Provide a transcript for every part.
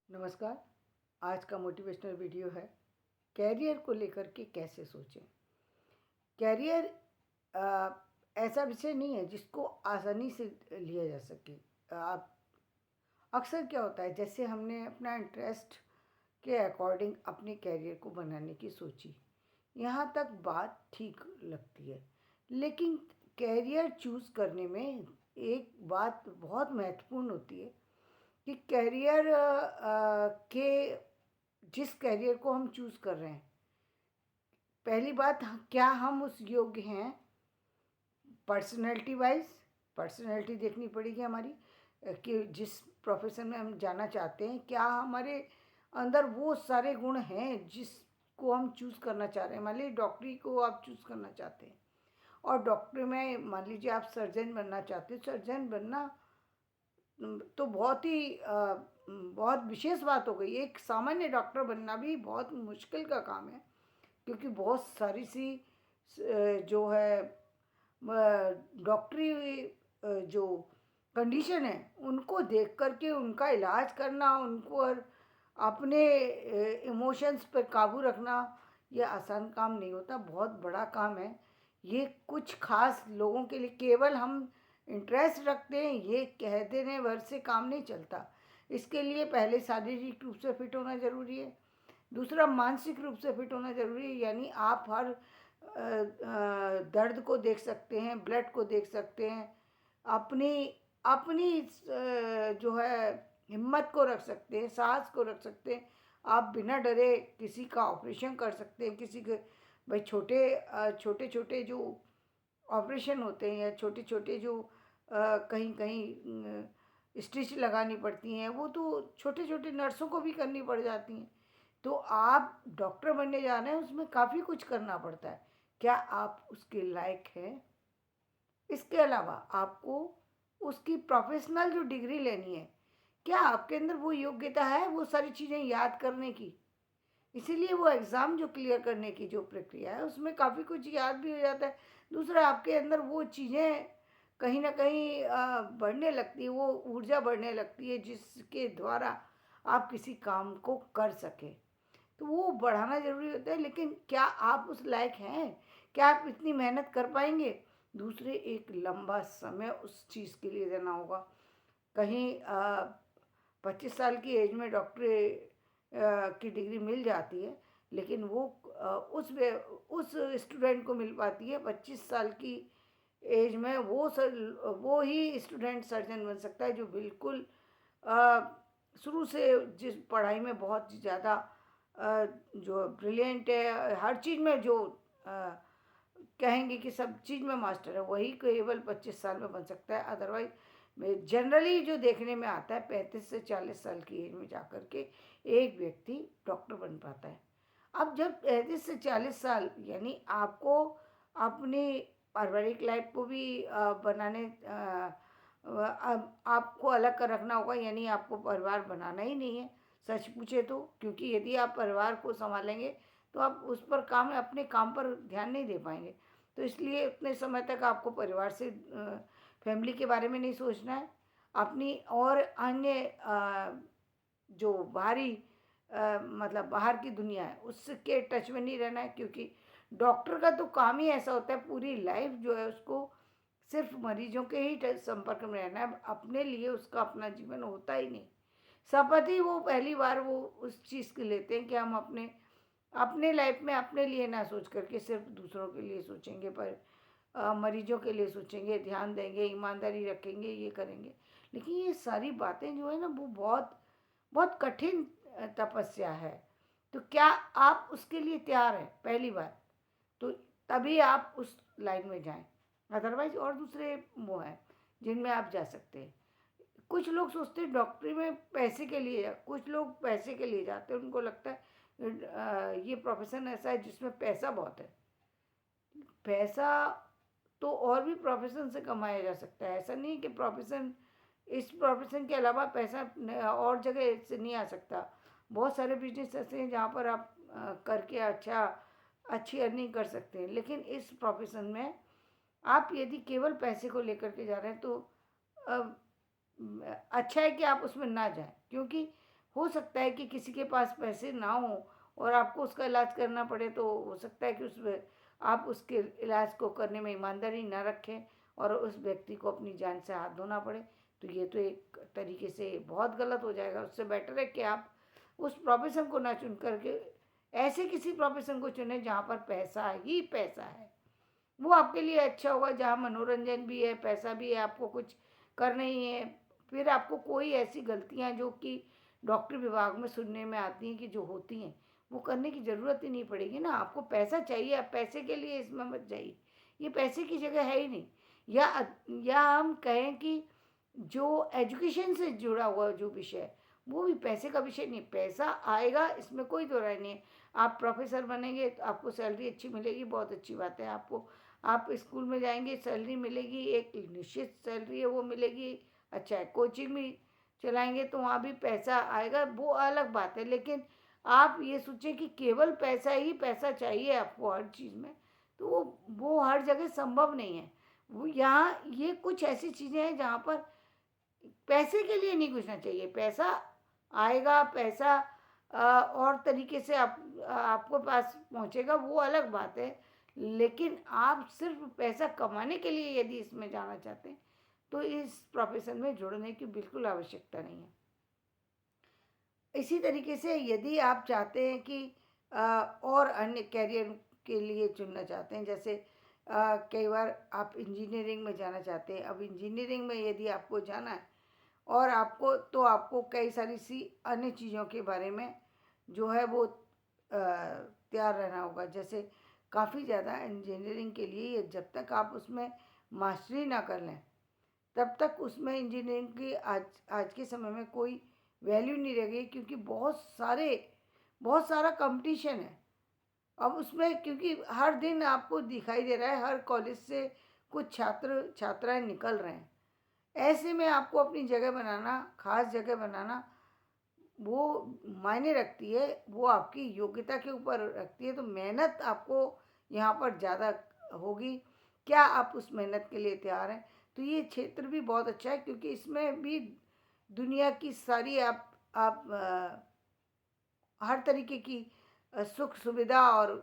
नमस्कार। आज का मोटिवेशनल वीडियो है कैरियर को लेकर के कैसे सोचें। कैरियर अ, ऐसा विषय नहीं है जिसको आसानी से लिया जा सके। आप अक्सर क्या होता है, जैसे हमने अपना इंटरेस्ट के अकॉर्डिंग अपने कैरियर को बनाने की सोची, यहाँ तक बात ठीक लगती है। लेकिन कैरियर चूज़ करने में एक बात बहुत महत्वपूर्ण होती है कि कैरियर के जिस कैरियर को हम चूज़ कर रहे हैं, पहली बात क्या हम उस योग्य हैं पर्सनैलिटी वाइज। पर्सनैलिटी देखनी पड़ेगी हमारी, कि जिस प्रोफेशन में हम जाना चाहते हैं क्या हमारे अंदर वो सारे गुण हैं जिसको हम चूज़ करना चाह रहे हैं। मान लीजिए डॉक्टरी को आप चूज़ करना चाहते हैं और डॉक्टरी में मान लीजिए आप सर्जन बनना चाहते हैं। सर्जन बनना तो बहुत विशेष बात हो गई। एक सामान्य डॉक्टर बनना भी बहुत मुश्किल का काम है, क्योंकि बहुत सारी सी जो है डॉक्टरी जो कंडीशन है उनको देख करके उनका इलाज करना, उनको और अपने इमोशंस पर काबू रखना, ये आसान काम नहीं होता, बहुत बड़ा काम है। ये कुछ खास लोगों के लिए, केवल हम इंटरेस्ट रखते हैं ये कह देने भर से काम नहीं चलता। इसके लिए पहले शारीरिक रूप से फिट होना ज़रूरी है, दूसरा मानसिक रूप से फिट होना ज़रूरी है। यानी आप हर दर्द को देख सकते हैं, ब्लड को देख सकते हैं, अपनी अपनी जो है हिम्मत को रख सकते हैं, साहस को रख सकते हैं। आप बिना डरे किसी का ऑपरेशन कर सकते हैं। किसी के भाई छोटे छोटे जो ऑपरेशन होते हैं, या छोटे छोटे जो कहीं कहीं स्टिच लगानी पड़ती हैं, वो तो छोटे छोटे नर्सों को भी करनी पड़ जाती हैं। तो आप डॉक्टर बनने जा रहे हैं, उसमें काफ़ी कुछ करना पड़ता है। क्या आप उसके लायक हैं? इसके अलावा आपको उसकी प्रोफेशनल जो डिग्री लेनी है, क्या आपके अंदर वो योग्यता है वो सारी चीज़ें याद करने की? इसीलिए वो एग्ज़ाम जो क्लियर करने की जो प्रक्रिया है, उसमें काफ़ी कुछ याद भी हो जाता है। दूसरा, आपके अंदर वो चीज़ें कहीं न कहीं बढ़ने लगती है, वो ऊर्जा बढ़ने लगती है जिसके द्वारा आप किसी काम को कर सकें। तो वो बढ़ाना ज़रूरी होता है, लेकिन क्या आप उस लायक हैं? क्या आप इतनी मेहनत कर पाएँगे? दूसरे, एक लंबा समय उस चीज़ के लिए देना होगा। कहीं 25 साल की एज में डॉक्टरी की डिग्री मिल जाती है, लेकिन वो उस स्टूडेंट को मिल पाती है 25 साल की एज में। वो ही स्टूडेंट सर्जन बन सकता है जो बिल्कुल अ, शुरू से जिस पढ़ाई में बहुत ज़्यादा जो ब्रिलियंट है, हर चीज़ में जो अ, कहेंगे कि सब चीज़ में मास्टर है, वही केवल 25 साल में बन सकता है। अदरवाइज में जनरली जो देखने में आता है 35 से 40 साल की एज में जाकर के एक व्यक्ति डॉक्टर बन पाता है। अब जब 35 से 40 साल, यानी आपको अपनी पारिवारिक लाइफ को भी बनाने अब आपको अलग कर रखना होगा, यानी आपको परिवार बनाना ही नहीं है सच पूछे तो। क्योंकि यदि आप परिवार को संभालेंगे तो आप उस पर काम, अपने काम पर ध्यान नहीं दे पाएंगे। तो इसलिए उतने समय तक आपको परिवार से फैमिली के बारे में नहीं सोचना है। अपनी और अन्य जो बाहरी मतलब बाहर की दुनिया है उसके टच में नहीं रहना है, क्योंकि डॉक्टर का तो काम ही ऐसा होता है, पूरी लाइफ जो है उसको सिर्फ मरीजों के ही संपर्क में रहना है। अपने लिए उसका अपना जीवन होता ही नहीं। शपथ ही वो पहली बार वो उस चीज़ की लेते हैं कि हम अपने अपने लाइफ में अपने लिए ना सोच करके सिर्फ दूसरों के लिए सोचेंगे, पर मरीजों के लिए सोचेंगे, ध्यान देंगे, ईमानदारी रखेंगे, ये करेंगे। लेकिन ये सारी बातें जो है ना, वो बहुत बहुत कठिन तपस्या है। तो क्या आप उसके लिए तैयार हैं? पहली बात तो तभी आप उस लाइन में जाएं। अदरवाइज और दूसरे वो हैं जिनमें आप जा सकते हैं। कुछ लोग सोचते हैं डॉक्टरी में पैसे के लिए कुछ लोग पैसे के लिए जाते हैं। उनको लगता है ये प्रोफेशन ऐसा है जिसमें पैसा बहुत है। पैसा तो और भी प्रोफेशन से कमाया जा सकता है। ऐसा नहीं कि प्रोफेशन, इस प्रोफेशन के अलावा पैसा और जगह से नहीं आ सकता। बहुत सारे बिजनेस ऐसे हैं जहाँ पर आप करके अच्छी अर्निंग कर सकते हैं। लेकिन इस प्रोफेशन में आप यदि केवल पैसे को लेकर के जा रहे हैं तो अ, अच्छा है कि आप उसमें ना जाएं, क्योंकि हो सकता है कि किसी के पास पैसे ना हो और आपको उसका इलाज करना पड़े, तो हो सकता है कि आप उसके इलाज को करने में ईमानदारी ना रखें और उस व्यक्ति को अपनी जान से हाथ धोना पड़े। तो ये तो एक तरीके से बहुत गलत हो जाएगा। उससे बेटर है कि आप उस प्रोफेशन को ना चुन करके ऐसे किसी प्रोफेशन को चुने जहाँ पर पैसा ही पैसा है। वो आपके लिए अच्छा होगा, जहाँ मनोरंजन भी है, पैसा भी है, आपको कुछ करना ही है। फिर आपको कोई ऐसी गलतियाँ जो कि डॉक्टर विभाग में सुनने में आती हैं कि जो होती हैं, वो करने की ज़रूरत ही नहीं पड़ेगी ना। आपको पैसा चाहिए, आप पैसे के लिए इसमें मत जाइए, ये पैसे की जगह है ही नहीं। या हम कहें कि जो एजुकेशन से जुड़ा हुआ जो विषय है, वो भी पैसे का विषय नहीं। पैसा आएगा, इसमें कोई दो राय नहीं है। आप प्रोफेसर बनेंगे तो आपको सैलरी अच्छी मिलेगी, बहुत अच्छी बात है। आपको आप स्कूल में जाएंगे, सैलरी मिलेगी, एक निश्चित सैलरी है वो मिलेगी, अच्छा है। कोचिंग भी चलाएंगे तो वहाँ भी पैसा आएगा, वो अलग बात है। लेकिन आप ये सोचें कि केवल पैसा ही पैसा चाहिए आपको हर चीज़ में, तो वो हर जगह संभव नहीं है। वो यहाँ ये कुछ ऐसी चीज़ें हैं जहाँ पर पैसे के लिए नहीं घुसना चाहिए। पैसा आएगा, पैसा और तरीके से आपको पास पहुँचेगा, वो अलग बात है। लेकिन आप सिर्फ पैसा कमाने के लिए यदि इसमें जाना चाहते हैं, तो इस प्रोफेशन में जुड़ने की बिल्कुल आवश्यकता नहीं है। इसी तरीके से यदि आप चाहते हैं कि और अन्य करियर के लिए चुनना चाहते हैं, जैसे कई बार आप इंजीनियरिंग में जाना चाहते हैं। अब इंजीनियरिंग में यदि आपको जाना है और आपको कई सारी सी अन्य चीज़ों के बारे में जो है वो तैयार रहना होगा। जैसे काफ़ी ज़्यादा इंजीनियरिंग के लिए जब तक आप उसमें मास्टरी ना कर लें, तब तक उसमें इंजीनियरिंग की आज आज के समय में कोई वैल्यू नहीं रह गई, क्योंकि बहुत सारा कंपटीशन है। अब उसमें क्योंकि हर दिन आपको दिखाई दे रहा है हर कॉलेज से कुछ छात्र छात्राएं निकल रहे हैं। ऐसे में आपको अपनी जगह बनाना, खास जगह बनाना, वो मायने रखती है, वो आपकी योग्यता के ऊपर रखती है। तो मेहनत आपको यहाँ पर ज़्यादा होगी। क्या आप उस मेहनत के लिए तैयार हैं? तो ये क्षेत्र भी बहुत अच्छा है, क्योंकि इसमें भी दुनिया की सारी आप हर तरीके की सुख सुविधा और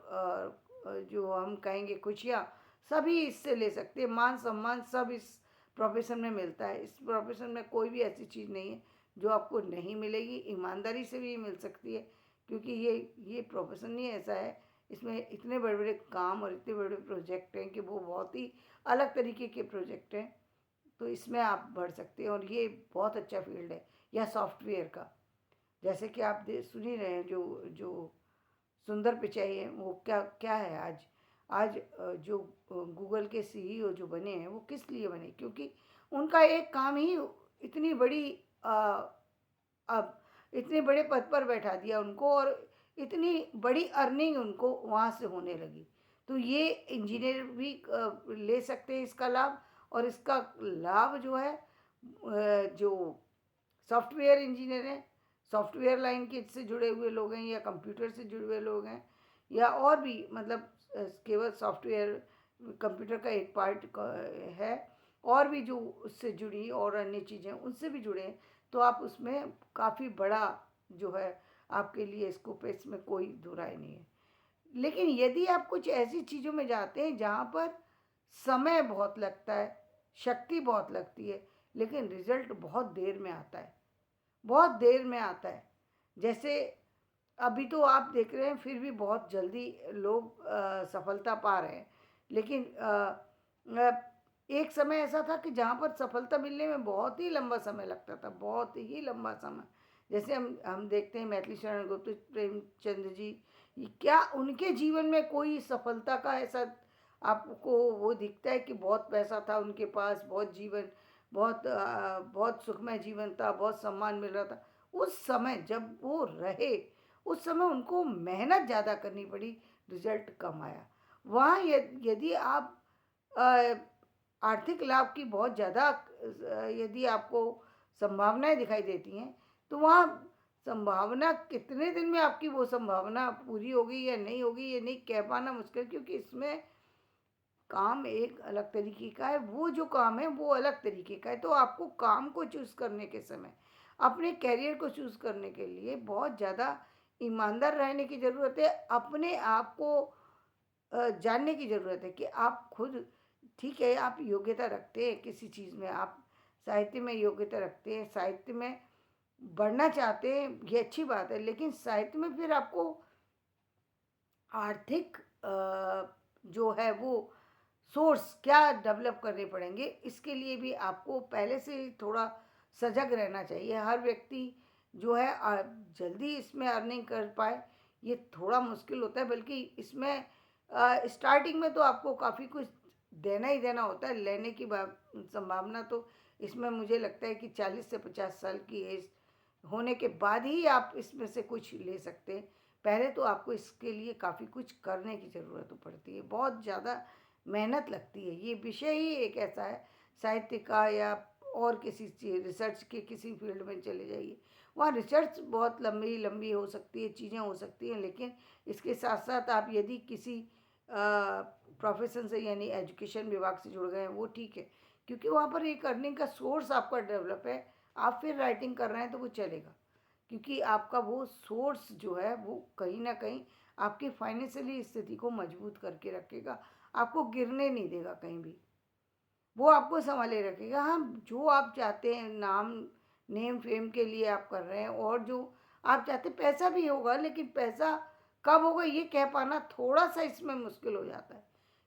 जो हम कहेंगे खुशियाँ, सभी इससे ले सकते हैं। मान सम्मान सब इस प्रोफेशन में मिलता है। इस प्रोफेशन में कोई भी ऐसी चीज़ नहीं है जो आपको नहीं मिलेगी। ईमानदारी से भी मिल सकती है, क्योंकि ये प्रोफेशन ही ऐसा है, इसमें इतने बड़े बड़े काम और इतने बड़े प्रोजेक्ट हैं कि वो बहुत ही अलग तरीके के प्रोजेक्ट हैं। तो इसमें आप बढ़ सकते हैं और ये बहुत अच्छा फील्ड है। या सॉफ्टवेयर का, जैसे कि आप सुन ही रहे हैं, जो जो सुंदर पिचाई है, वो क्या क्या है आज। आज जो गूगल के सीईओ जो बने हैं, वो किस लिए बने? क्योंकि उनका एक काम ही इतनी बड़ी अब इतने बड़े पद पर बैठा दिया उनको, और इतनी बड़ी अर्निंग उनको वहाँ से होने लगी। तो ये इंजीनियर भी ले सकते हैं इसका लाभ। और इसका लाभ जो है जो सॉफ्टवेयर इंजीनियर हैं, सॉफ्टवेयर लाइन के से जुड़े हुए लोग हैं, या कंप्यूटर से जुड़े हुए लोग हैं, या और भी मतलब केवल सॉफ्टवेयर कंप्यूटर का एक पार्ट है, और भी जो उससे जुड़ी और अन्य चीज़ें उनसे भी जुड़े हैं, तो आप उसमें काफ़ी बड़ा जो है आपके लिए स्कोप है, इसमें कोई दो राय नहीं है। लेकिन यदि आप कुछ ऐसी चीज़ों में जाते हैं जहाँ पर समय बहुत लगता है, शक्ति बहुत लगती है, लेकिन रिजल्ट बहुत देर में आता है, बहुत देर में आता है। जैसे अभी तो आप देख रहे हैं, फिर भी बहुत जल्दी लोग सफलता पा रहे हैं। लेकिन एक समय ऐसा था कि जहाँ पर सफलता मिलने में बहुत ही लंबा समय लगता था, बहुत ही लंबा समय। जैसे हम देखते हैं मैथिली शरण गुप्त, प्रेमचंद जी, क्या उनके जीवन में कोई सफलता का ऐसा आपको वो दिखता है कि बहुत पैसा था उनके पास, बहुत जीवन, बहुत सुखमय जीवन था, बहुत सम्मान मिल रहा था? उस समय जब वो रहे, उस समय उनको मेहनत ज़्यादा करनी पड़ी, रिजल्ट कम आया। वहाँ यदि आप अ, आर्थिक लाभ की बहुत ज़्यादा यदि आपको संभावनाएं दिखाई देती हैं, तो वहाँ संभावना कितने दिन में आपकी वो संभावना पूरी होगी या नहीं होगी, ये नहीं कह पाना मुश्किल, क्योंकि इसमें काम एक अलग तरीके का है, वो जो काम है वो अलग तरीके का है। तो आपको काम को चूज़ करने के समय अपने करियर को चूज़ करने के लिए बहुत ज़्यादा ईमानदार रहने की ज़रूरत है। अपने आप को जानने की ज़रूरत है कि आप खुद ठीक है, आप योग्यता रखते हैं किसी चीज़ में, आप साहित्य में योग्यता रखते हैं, साहित्य में बढ़ना चाहते हैं, ये अच्छी बात है। लेकिन साहित्य में फिर आपको आर्थिक जो है वो सोर्स क्या डेवलप करने पड़ेंगे, इसके लिए भी आपको पहले से ही थोड़ा सजग रहना चाहिए। हर व्यक्ति जो है जल्दी इसमें अर्निंग कर पाए, ये थोड़ा मुश्किल होता है। बल्कि इसमें स्टार्टिंग में तो आपको काफ़ी कुछ देना ही देना होता है। लेने की संभावना तो इसमें मुझे लगता है कि 40 से 50 साल की एज होने के बाद ही आप इसमें से कुछ ले सकते हैं। पहले तो आपको इसके लिए काफ़ी कुछ करने की ज़रूरत पड़ती है, बहुत ज़्यादा मेहनत लगती है। ये विषय ही एक ऐसा है, साहित्य का या और किसी चीज़ रिसर्च के किसी फील्ड में चले जाइए, वहाँ रिसर्च बहुत लंबी लंबी हो सकती है, चीज़ें हो सकती हैं। लेकिन इसके साथ साथ आप यदि किसी प्रोफेशन से यानी एजुकेशन विभाग से जुड़ गए हैं, वो ठीक है, क्योंकि वहाँ पर एक अर्निंग का सोर्स आपका डेवलप है। आप फिर राइटिंग कर रहे हैं तो वो चलेगा, क्योंकि आपका वो सोर्स जो है वो कहीं ना कहीं आपकी फाइनेंशियली स्थिति को मजबूत करके रखेगा, आपको गिरने नहीं देगा कहीं भी, वो आपको संभाले रखेगा। हाँ, जो आप चाहते हैं, नेम फेम के लिए आप कर रहे हैं, और जो आप चाहते हैं पैसा भी होगा, लेकिन पैसा कब होगा ये कह पाना थोड़ा सा इसमें मुश्किल हो जाता है,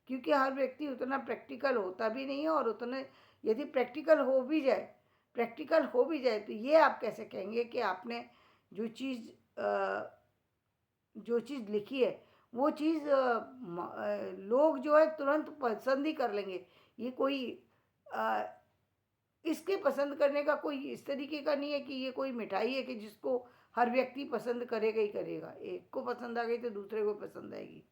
क्योंकि हर व्यक्ति उतना प्रैक्टिकल होता भी नहीं है। और उतने यदि प्रैक्टिकल हो भी जाए तो ये आप कैसे कहेंगे कि आपने जो चीज़ जो चीज़ लिखी है वो चीज़ लोग जो है तुरंत पसंद ही कर लेंगे। ये कोई अ, इसके पसंद करने का कोई इस तरीके का नहीं है कि ये कोई मिठाई है कि जिसको हर व्यक्ति पसंद करेगा ही करेगा। एक को पसंद आ गई तो दूसरे को पसंद आएगी।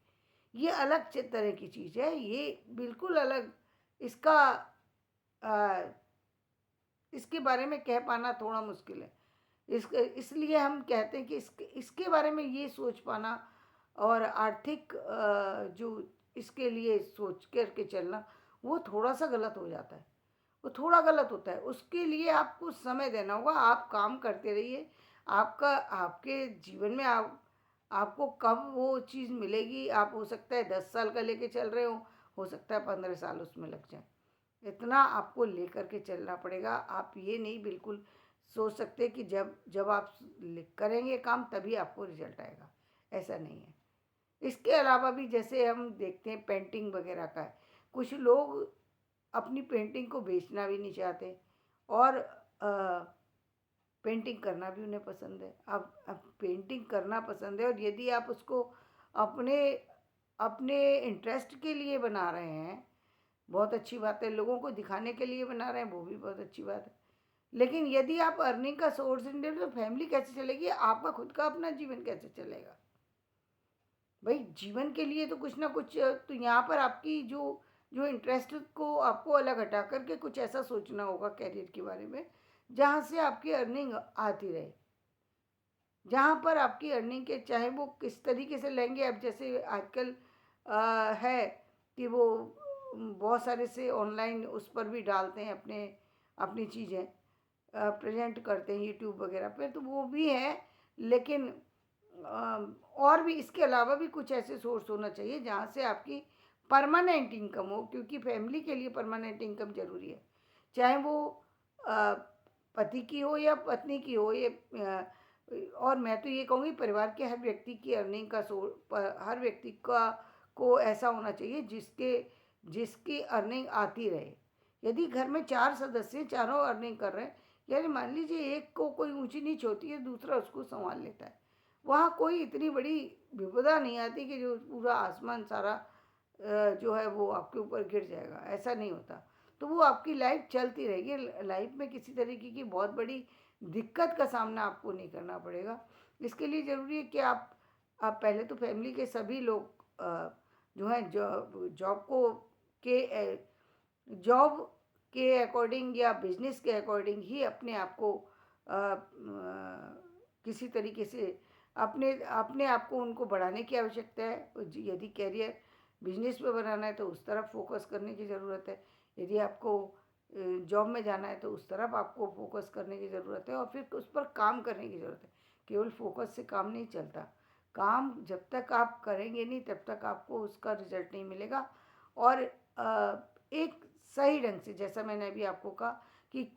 ये अलग तरह की चीज़ है, ये बिल्कुल अलग। इसका अ, इसके बारे में कह पाना थोड़ा मुश्किल है। इसलिए हम कहते हैं कि इसके इसके बारे में ये सोच पाना और आर्थिक जो इसके लिए सोच करके चलना, वो थोड़ा सा गलत हो जाता है, वो थोड़ा गलत होता है। उसके लिए आपको समय देना होगा, आप काम करते रहिए। आपका आपके जीवन में आपको कब वो चीज़ मिलेगी, आप हो सकता है 10 साल का लेके चल रहे हो सकता है 15 साल उसमें लग जाए। इतना आपको लेकर के चलना पड़ेगा। आप ये नहीं बिल्कुल सोच सकते कि जब जब आप करेंगे काम तभी आपको रिजल्ट आएगा, ऐसा नहीं है। इसके अलावा भी जैसे हम देखते हैं पेंटिंग वगैरह का है, कुछ लोग अपनी पेंटिंग को बेचना भी नहीं चाहते, और पेंटिंग करना भी उन्हें पसंद है। अब पेंटिंग करना पसंद है, और यदि आप उसको अपने अपने इंटरेस्ट के लिए बना रहे हैं, बहुत अच्छी बात है। लोगों को दिखाने के लिए बना रहे हैं, वो भी बहुत अच्छी बात है। लेकिन यदि आप अर्निंग का सोर्स नहीं दे रहे तो फैमिली कैसे चलेगी, आपका खुद का अपना जीवन कैसे चलेगा? भाई जीवन के लिए तो कुछ ना कुछ तो यहाँ पर आपकी जो जो इंटरेस्ट को आपको अलग हटा करके कुछ ऐसा सोचना होगा करियर के बारे में, जहाँ से आपकी अर्निंग आती रहे, जहाँ पर आपकी अर्निंग के चाहे वो किस तरीके से लेंगे। अब जैसे आजकल है कि वो बहुत सारे से ऑनलाइन उस पर भी डालते हैं अपने अपनी चीज़ें प्रेजेंट करते हैं यूट्यूब वगैरह पे, तो वो भी है। लेकिन और भी इसके अलावा भी कुछ ऐसे सोर्स होना चाहिए जहाँ से आपकी परमानेंट इनकम हो, क्योंकि फैमिली के लिए परमानेंट इनकम ज़रूरी है। चाहे वो अ, पति की हो या पत्नी की हो, ये और मैं तो ये कहूँगी परिवार के हर व्यक्ति की अर्निंग का हर व्यक्ति का को ऐसा होना चाहिए जिसकी अर्निंग आती रहे। यदि घर में 4 सदस्य चारों अर्निंग कर रहे हैं, यानी मान लीजिए एक को कोई ऊंची नीच होती है, दूसरा उसको संभाल लेता है, वहाँ कोई इतनी बड़ी विपदा नहीं आती कि जो पूरा आसमान सारा जो है वो आपके ऊपर गिर जाएगा, ऐसा नहीं होता। तो वो आपकी लाइफ चलती रहेगी, लाइफ में किसी तरीके की बहुत बड़ी दिक्कत का सामना आपको नहीं करना पड़ेगा। इसके लिए ज़रूरी है कि आप पहले तो फैमिली के सभी लोग जो हैं जॉब को के जॉब के अकॉर्डिंग या बिजनेस के अकॉर्डिंग ही अपने आप को किसी तरीके से अपने अपने आप को उनको बढ़ाने की आवश्यकता है। यदि कैरियर बिजनेस पे बनाना है तो उस तरफ फोकस करने की ज़रूरत है। यदि आपको जॉब में जाना है तो उस तरफ आपको फोकस करने की ज़रूरत है और फिर उस पर काम करने की ज़रूरत है। केवल फोकस से काम नहीं चलता। काम जब तक आप करेंगे नहीं तब तक आपको उसका रिजल्ट नहीं मिलेगा। और एक सही ढंग से, जैसा मैंने अभी आपको कहा कि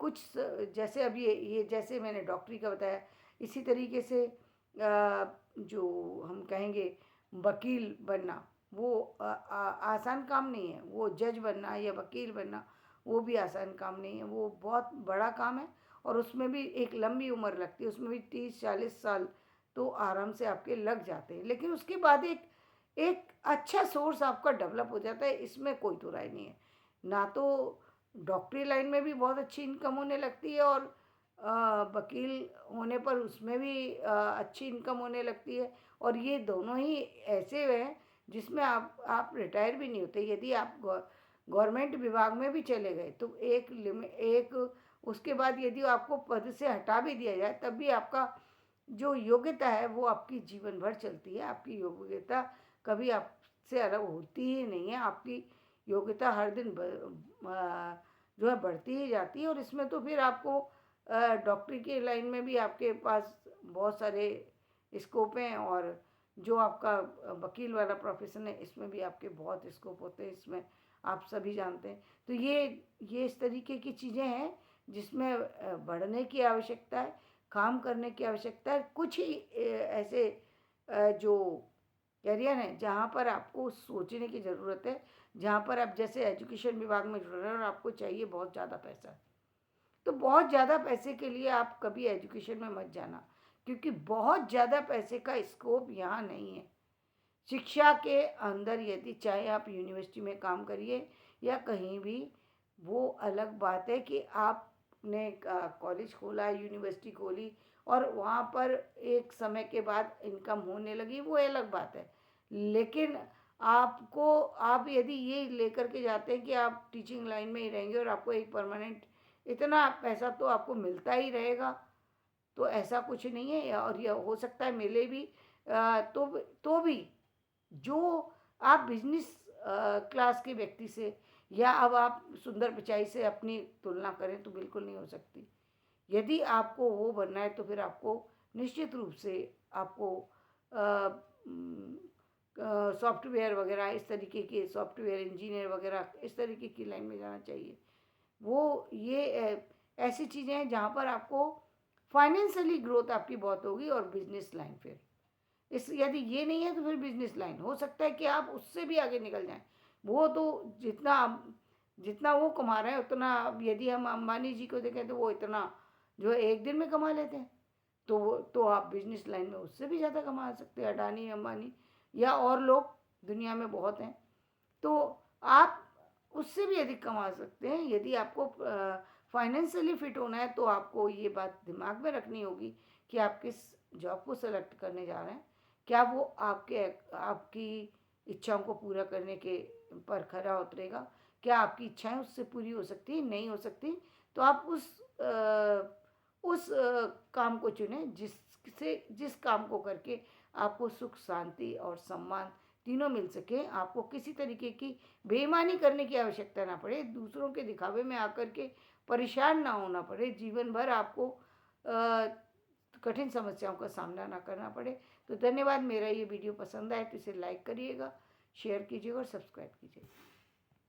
जैसे अभी ये जैसे मैंने डॉक्टरी का बताया, इसी तरीके से जो हम कहेंगे वकील बनना, वो आसान काम नहीं है। वो जज बनना या वकील बनना वो भी आसान काम नहीं है, वो बहुत बड़ा काम है। और उसमें भी एक लंबी उम्र लगती है, उसमें भी 30-40 साल तो आराम से आपके लग जाते हैं। लेकिन उसके बाद एक एक अच्छा सोर्स आपका डेवलप हो जाता है, इसमें कोई दो राय नहीं है। ना तो डॉक्टरी लाइन में भी बहुत अच्छी इनकम होने लगती है और वकील होने पर उसमें भी अच्छी इनकम होने लगती है। और ये दोनों ही ऐसे हैं जिसमें आप रिटायर भी नहीं होते। यदि आप गवर्नमेंट विभाग में भी चले गए तो एक उसके बाद यदि आपको पद से हटा भी दिया जाए तब भी आपका जो योग्यता है वो आपकी जीवन भर चलती है। आपकी योग्यता कभी आपसे अलग होती ही नहीं है। आपकी योग्यता हर दिन जो है बढ़ती ही जाती है। और इसमें तो फिर आपको डॉक्टरी के लाइन में भी आपके पास बहुत सारे स्कोप हैं। और जो आपका वकील वाला प्रोफेशन है इसमें भी आपके बहुत स्कोप होते हैं, इसमें आप सभी जानते हैं। तो ये इस तरीके की चीज़ें हैं जिसमें बढ़ने की आवश्यकता है, काम करने की आवश्यकता है। कुछ ही ऐसे जो करियर हैं जहाँ पर आपको सोचने की ज़रूरत है, जहाँ पर आप जैसे एजुकेशन विभाग में जुड़ रहे हैं और आपको चाहिए बहुत ज़्यादा पैसा, तो बहुत ज़्यादा पैसे के लिए आप कभी एजुकेशन में मत जाना, क्योंकि बहुत ज़्यादा पैसे का स्कोप यहाँ नहीं है। शिक्षा के अंदर यदि चाहे आप यूनिवर्सिटी में काम करिए या कहीं भी, वो अलग बात है कि आपने कॉलेज खोला, यूनिवर्सिटी खोली और वहाँ पर एक समय के बाद इनकम होने लगी, वो अलग बात है। लेकिन आप यदि ये लेकर के जाते हैं कि आप टीचिंग लाइन में ही रहेंगे और आपको एक परमानेंट इतना पैसा तो आपको मिलता ही रहेगा, तो ऐसा कुछ नहीं है। और यह हो सकता है मिले भी तो भी जो आप बिजनेस क्लास के व्यक्ति से या अब आप सुंदर पिचाई से अपनी तुलना करें तो बिल्कुल नहीं हो सकती। यदि आपको वो बनना है तो फिर आपको निश्चित रूप से आपको सॉफ्टवेयर वगैरह, इस तरीके के सॉफ्टवेयर इंजीनियर वगैरह इस तरीके की लाइन में जाना चाहिए। वो ये ऐसी चीज़ें हैं जहाँ पर आपको फाइनेंशियली ग्रोथ आपकी बहुत होगी। और बिजनेस लाइन फिर इस यदि ये नहीं है तो फिर बिजनेस लाइन हो सकता है कि आप उससे भी आगे निकल जाएं। वो तो जितना वो कमा रहे हैं उतना, अब यदि हम अंबानी जी को देखें तो वो इतना जो है एक दिन में कमा लेते हैं, तो आप बिजनेस लाइन में उससे भी ज़्यादा कमा सकते हैं। अडानी, अंबानी या और लोग दुनिया में बहुत हैं, तो आप उससे भी अधिक कमा सकते हैं। यदि आपको फाइनेंशियली फिट होना है तो आपको ये बात दिमाग में रखनी होगी कि आप किस जॉब को सेलेक्ट करने जा रहे हैं। क्या वो आपकी इच्छाओं को पूरा करने के पर खरा उतरेगा? क्या आपकी इच्छाएं उससे पूरी हो सकती, नहीं हो सकती? तो आप उस काम को चुनें जिस काम को करके आपको सुख, शांति और सम्मान तीनों मिल सके। आपको किसी तरीके की बेईमानी करने की आवश्यकता ना पड़े, दूसरों के दिखावे में आकर के परेशान ना होना पड़े, जीवन भर आपको कठिन समस्याओं का सामना ना करना पड़े। तो धन्यवाद। मेरा ये वीडियो पसंद आए तो इसे लाइक करिएगा, शेयर कीजिएगा और सब्सक्राइब कीजिएगा।